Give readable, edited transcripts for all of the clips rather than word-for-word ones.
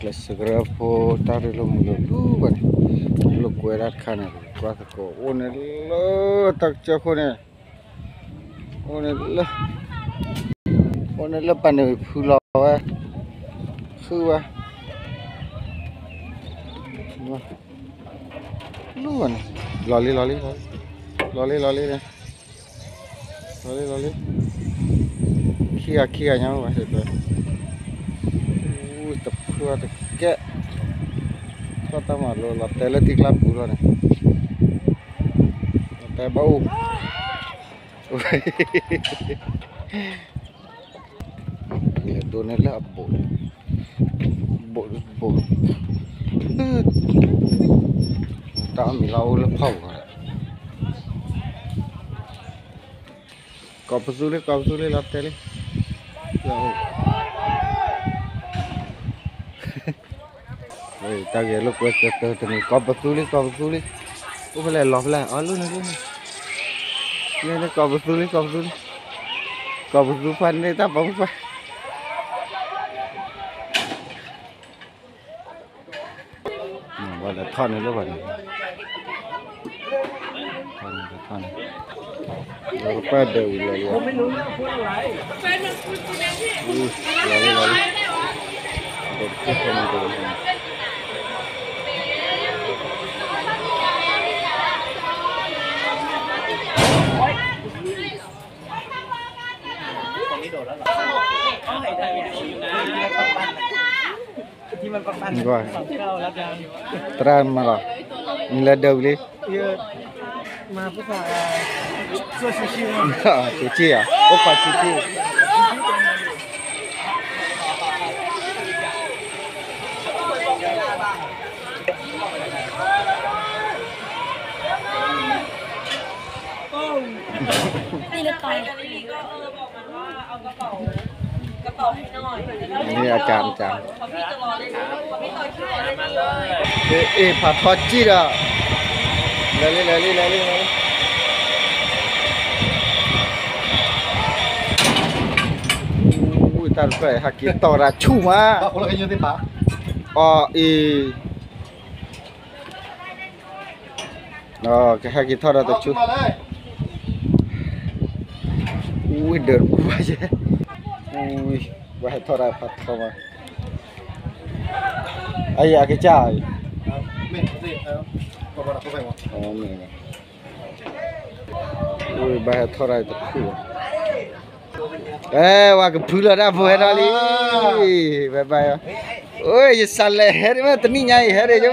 kelas segera tarik lo mulu kan lo kue rat khane kuat ko one lo tak chakone one lo pane phula wa khu wa lu kan loli ne loli kia nhau mà hết rồi tập khua tập kẹ có tao mà lo là tele tít lắm rồi này tele bau đồ này là bộ tao mình lau là phẩu Kau sulit lah tadi. Hei, tak ya lu kuat ni. Kau sulit. Oh boleh loh lah. Alu ni. Ni kau sulit. Kau sulit ni tak apa. Boleh thon ni lu boleh. Thon. Rồi qua đều là không biết luôn lali được cái không được rồi tran mà rồi mình là đầu đi mà不phải做sushi吗？sushi à? Có phải sushi? Đi được coi. Ini chạm. Ê, phạt thoát chi đó. Lali. Tar phải hak kita ra cuma. Kalau kayaknya tu pak. Oh cái hak kita ra tu cu. Ui der aja. Ui, wah thora pat thoma. Ayah cái chai. Oh mình. Ui bah thora tu cu. Wah kepula dah buat lagi. Bye. Oi, salah hari mana tani nyai hari je.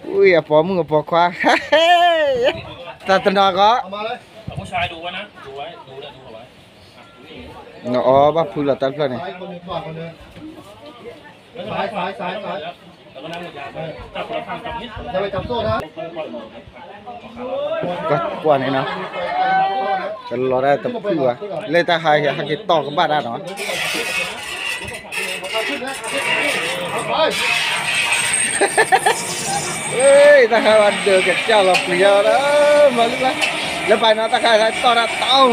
Ui, apa mu apa kuah. Tak tenang kok.ผู้ชายดูไว้นะดูไว้ Oh, bah pula tak pula ni. ซ้ายแล้วก็นั่งยาวจับคนละฝั่งจับนิด จะไปจับโซ่นะ Kuah ni nah. Kalau ada tepi wah. Leta hai hak kita ke badan noh. Hei, tak ada kecil lah pria dah. Malu lah. Lepas nak tak ada tora tahu.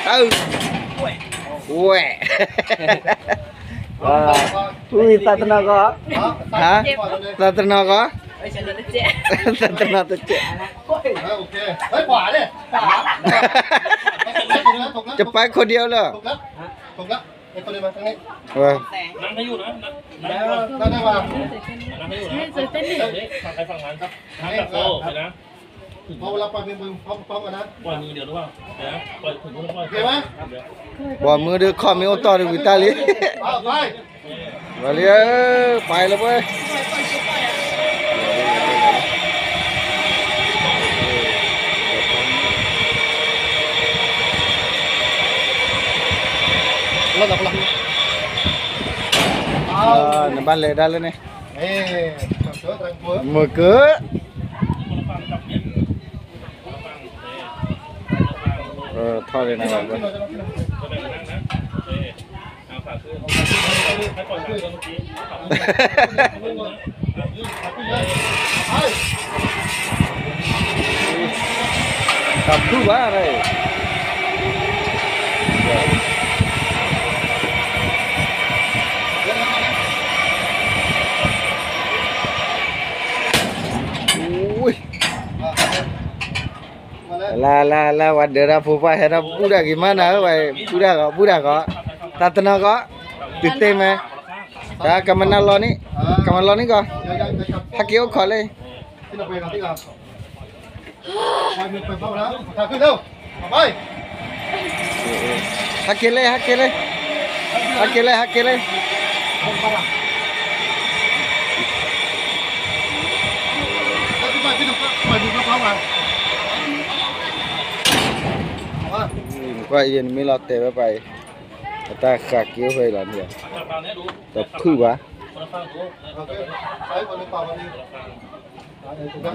Tahu. Weh. Ui, tak tenang kok. Hah? Tak tenang kok? Tak tenang tu cik. Okey. Hei, quả đi. Cepat kau dia lah. ถูกแล้วไอ้คนเดินมาทางนี้ Wah. นั่งให้อยู่นะนั่ง นั่งมา ให้อยู่นะฝั่งใครฝั่งมันครับนั่งแบบโซ่ไปนะ พอเวลาปล่อยมือพร้อมกันนะ ปล่อยมือเดียวหรือเปล่าเดี๋ยวปล่อยถึงมือปล่อย โอเคไหม Buat murder kau mesti otak di Itali. เอาไป Balik pai lah boy. Lo dah pulang. Nak balik dah lah ni. Tranquil. Muka. Thôi đi nào bạn. tập thứ ba đây ui la wadah apa hera budak gimana wei budak kok tak tenang kok titim ya kemana lo nih kok hakio kok le hakile qua yên mới lọt tè vào bài ta khạc kéo về là nhiều tập khư quá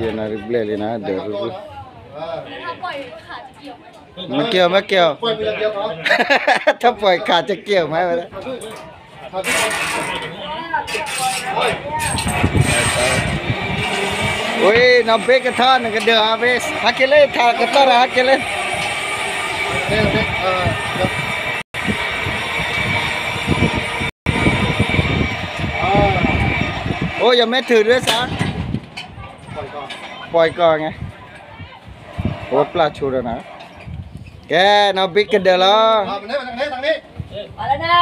yên là được lệ lên á được rồi mà kêu thấp vộiขาจะเกี่ยวไหมวะโอ้ยน้ำเบกกระทอนกันเดือเบสฮักเกเลยทากระต้าฮักเกเลยโอ้ยยังไม่ถือด้วยซ้ำปล่อยก่อนไงโอ้ปลาชูแล้วนะแกน้ำบิ๊กกันเดือแล้วทางนี้อะไรนะ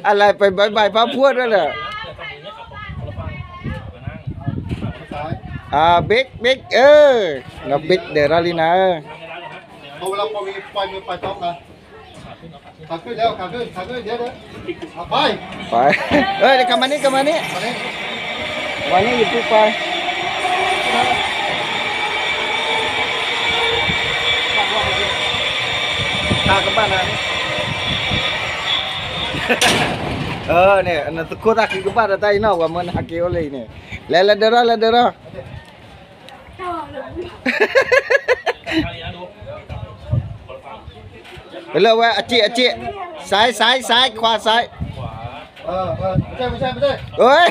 อะไรไปใบพระพูดนั่นแหละบิ๊กน้ำบิ๊กเดือดอะไรนะพอเวลาปล่อยมือปล่อยท้องนะขาขึ้นแล้วขาขึ้นเดี๋ยวไปเอ้ยกลับมานี่วันนี้อยู่ปุ๊บไปตากลับบ้านนะเนี่ยอันนั้นตะโกนตาขี้กลับบ้านแต่อีน่าว่ามันหักเกี่ยวเลยเนี่ยแล้วเด้อไปเลยว่าอาจิซ้ายขวาซ้ายไม่ใช่เฮ้ย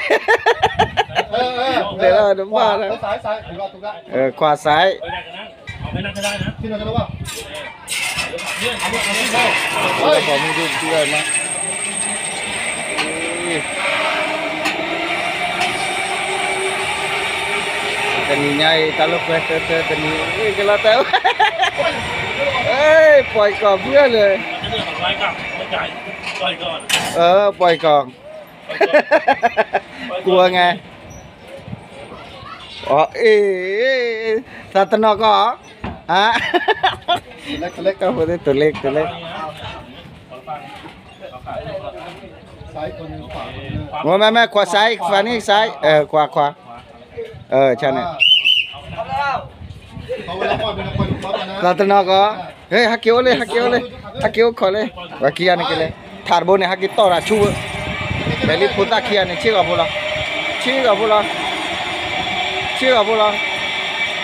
เดี๋ยวน้ำบ้านะซ้ายถูกแล้วขวาซ้ายเอาไปนั่งก็ได้นะที่นั่นก็รู้ว่าขอมึงดูด้วยมั้ยตอนนี้ไงตลกเว้ยตอนนี้ก็แล้วแต่เอ้ยปล่อยก่อนเพื่อนเลยจะเลือกของไว้กับไม่จ่ายปล่อยก่อนปล่อยก่อนกลัวไงอ๋อสัตว์นอกก็ฮะตัวเล็กก็พอได้ตัวเล็กซ้ายคนนึงขวาคนนึงไม่ขวาซ้ายฝั่งนี้ซ้ายขวาใช่เนี่ยสัตว์นอกก็เฮ้ยฮักเกี้ยวเลยฮักเกี้ยวขอเลยว่ากี้อันนี้เลยถาดบนเนี่ยฮักกี้ต่อราชูเบลลี่พุทธกี้อันนี้ชี้กับพวกเรา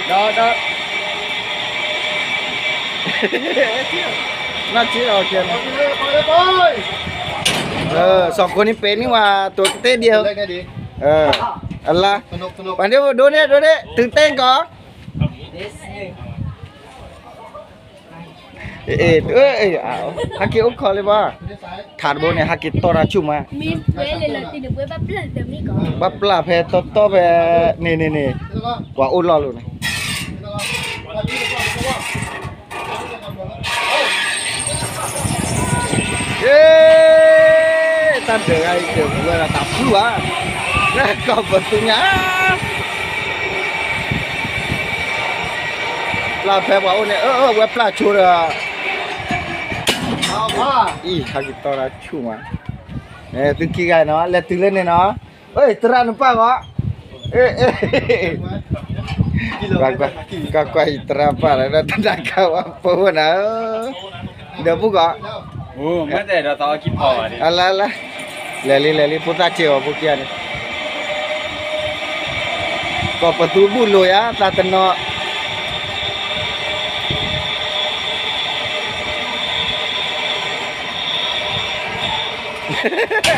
เด้อน่าชี้เราเชียร์สองคนนี้เป็นนี่ว่าตัวเต้เดียวอะไรวันเดียวดูเนี่ยตื่นเต้นก่อนฮักกี้อุ้มคอเลยว่าถาดบนเนี่ยฮักกี้ต่อราชูมามีเวลเลยตีหนึ่งเวลแบบเล่นแบบนี้ก่อนบับลาเพย์ต่อไปนี่ว่าอุ่นรอลูกนี่tanda itu gua dah tak puas nah kau betulnya lah pebau ni gua pelacur apa hak kita dah cuma tu kira no lihat tu ni no terang nampak kok kau terang apa dah tanda kau apa pun dah bukaไม่ได้เราต้องกินพอดิอะไรเลยพุทธเจ้าพวกนี้นี่ก็ประตูบุญเลยอ่ะตาตนอ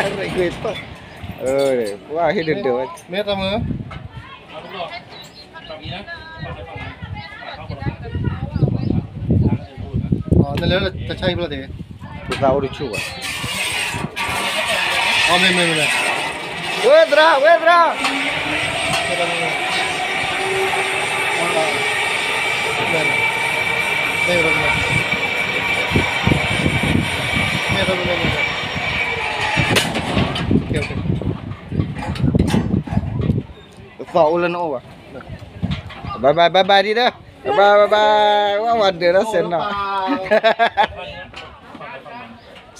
อะไรกูตัวว่าให้เดือดเมตตามือ นั่นแล้วจะใช่เปล่าเดี๋ยว กูตาอุดชูอ่ะ อ๋อไม่ เวทราสาวอุลนโอ้บายดีเด้อบายว่าวันเดือนละเซนน่ะ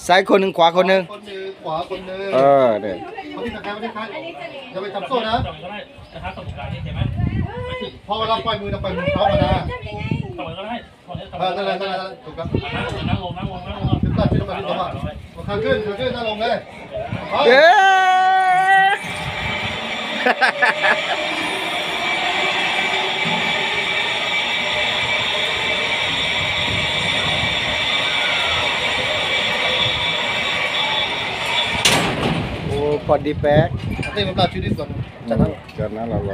ซ้ายคนหนึ่งขวาคนหนึ่ง คนหนึ่งขวาคนหนึ่ง เนี่ย คนที่ทำไม่ได้จะไปจับโซ่นะ จับก็ได้นะครับตรงกลางนี่เห็นไหมไม่ถึง พอเวลาปล่อยมือเราปล่อยมือเขามานะ ตรงก็ได้ตรงนี้ตรง นั่นแหละถูกครับ นั่งลง ขึ้นตัดขึ้นมาขึ้นมาขาขึ้นนั่งลงเลย เอ๊โอ้พอดีแป๊ก นี่มันปลาชีวิตก่อนจากนั้น เรา เ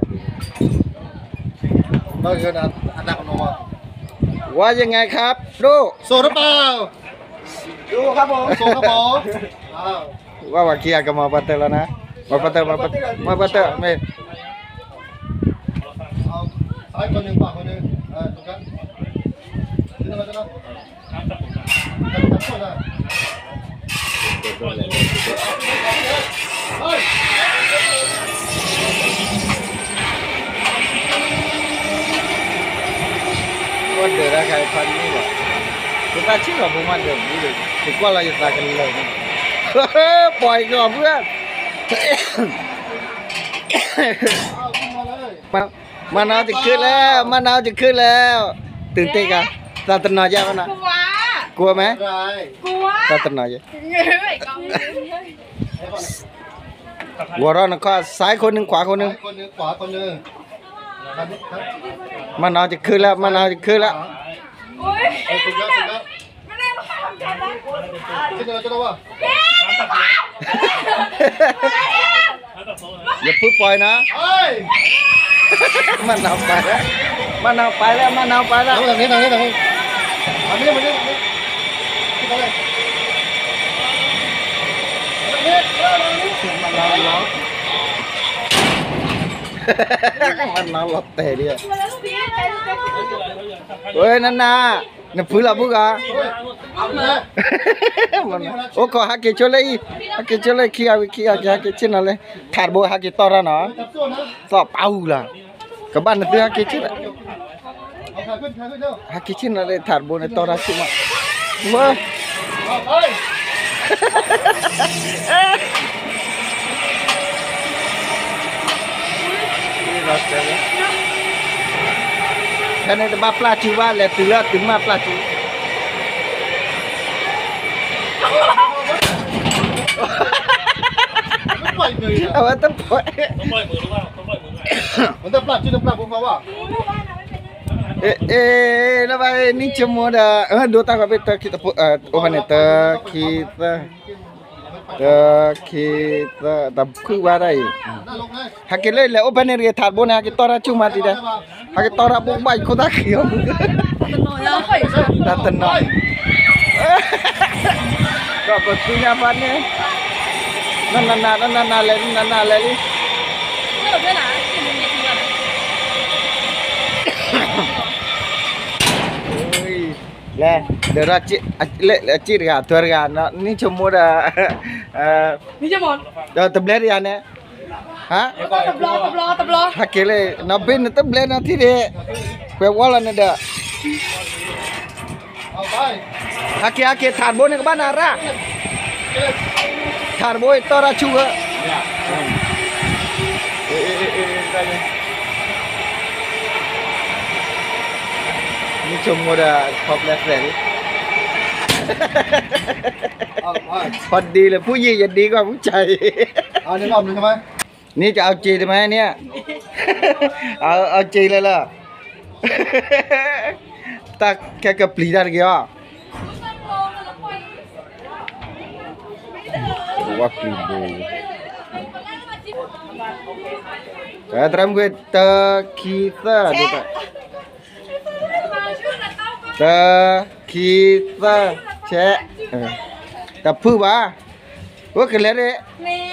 ราเกินอันดับของเรา ว่ายังไงครับดู โซ่หรือเปล่า ดูครับผม โซ่ครับผมว้าว ว่าเกียร์ก็มาปัตเตอร์แล้วนะมาปัตเตอร์ไม่ เอาซ้ายคนหนึ่งขวาคนหนึ่งถูกครับขึ้นมาขึ้นมา น้ำจับตรงกลาง จับโซ่นะเฮ้ย ว่าเดือดอะไรพันนี่หรอkita cik lah rumah dia dulu. Kuat lah kita akan lelai. Poi kau พื่อน มะนาวจะขึ้นแล้วตื่นเต้นกันตาตนอยยังนะกลัวไหม อะไร ตาตนอยยัง ขับ หัวร้อนนะก็ซ้ายคนหนึ่งขวาคนหนึ่ง คนหนึ่งขวาคนหนึ่ง มะนาวจะขึ้นแล้วถูกแล้วขึ้นเลยจะรู้ว่า น้ำจับโซ่นะ อย่าพึ่งปล่อยนะ เฮ้ย มะนาวไปแล้วมะนาวไปแล้ว ทางนี้ขึ้นไปเลย มันนาวหลับแต่ดิเฮ้ยนั่นน่ะนี่พื้นละบุกอ่ะ เอาเลย โอ้ก็ฮักเกชเลยขี้ฮักเกชินอะไรถาดโบฮักเกตอระเนาะ จับโซ่นะ สอบเป้าล่ะกับบ้านนั่นฮักเกชิน เอาขาขึ้นเร็ว ฮักเกชินอะไรถาดโบในตอระชิมาเว้ย เอาเฮ้ย แค่นี้จะมาปลาชิวะเลยถึงมาปลาชิว ไม่ปล่อยมือ เอาไว้ต้องปล่อย ต้องปล่อยมือหรือเปล่าต้องปล่อยมือไง มันจะปลาชื่อปลาผมว่า นะไปนี่cuma ada dua tahun kita tak kuarai นั่งลงเลย hakile le open area thar bona ki tora chuma ti da hak tora bu bai khoda khiyo ta tenoi ka betunya pane na le le dera ci le ci ga tur ga ni cuma daนี่จะหมด da tablet ya ne ha ตับรอ hakile na bin tablet na ti de pe wala na da เอาไป haki thar bo ne ka bana ra thar bo tora chuga ni cuma da top left เอาไป พอดีเลยผู้หญิงจะดีกว่าผู้ชาย เอาในรอบนึงใช่ไหม นี่จะเอาจีได้ไหมเนี่ย เอาจีเลยล่ะ ตักแค่กระปลีได้กี่อ่ะว่าปลีดูแต่ตามgue kitaดูแต่ kita cek tapi ba gua kelihatan deh นี่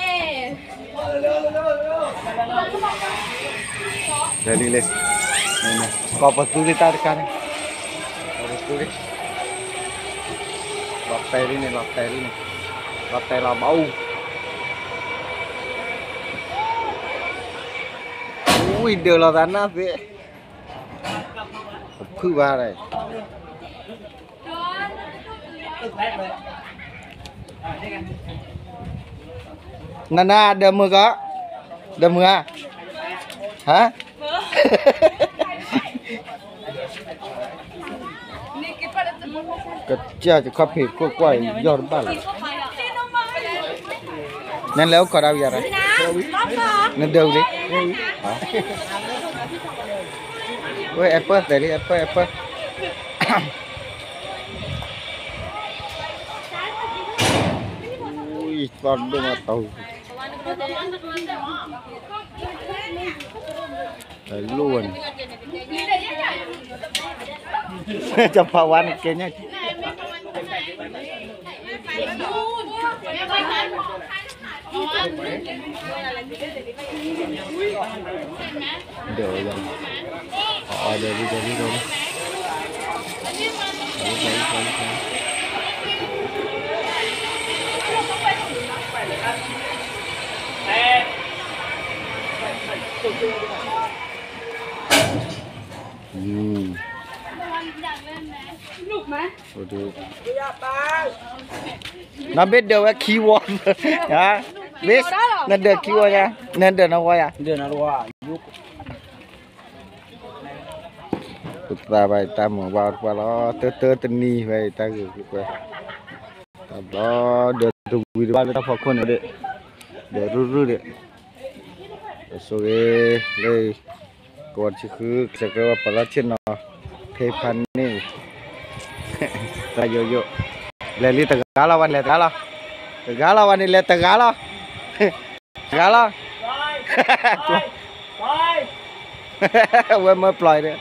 jadi le ini kau petuli tarikan kau petuli lap teri nih lap bau ui dia lah tanah sih tapi ba đây Nana ada mưa có? Ada mưa à? Hả? นี่กินไปแล้วจะมึง Kerja je kopi kau kuai jor bal. นี่น้องมา Nan leo kau dah biar. น้ำค่ะ Nan deu đi. Hả? Ôi apple tadi apple. Ui, con đâu mà tàu. Đấy luôn. Capawan kayaknya. Đều rồi. Họ đều đi.ลูกไหม Nó biết được cái keyword hả? Biết nên được keyword nha. Nên được nó quay à? Đưa nó qua giúp Ta bài ta mở vào đó tơ tên ni vậy ta gửi về. Ta đó được tụi video ba ta phọc con nữa để rút đấy. Số đây còn chỉ cứ sẽ có phải là trên nó thế phần này. Ta yo Leli Tagalawan le Tagalawan le Tagala. Tagala. Quên mới play đấy.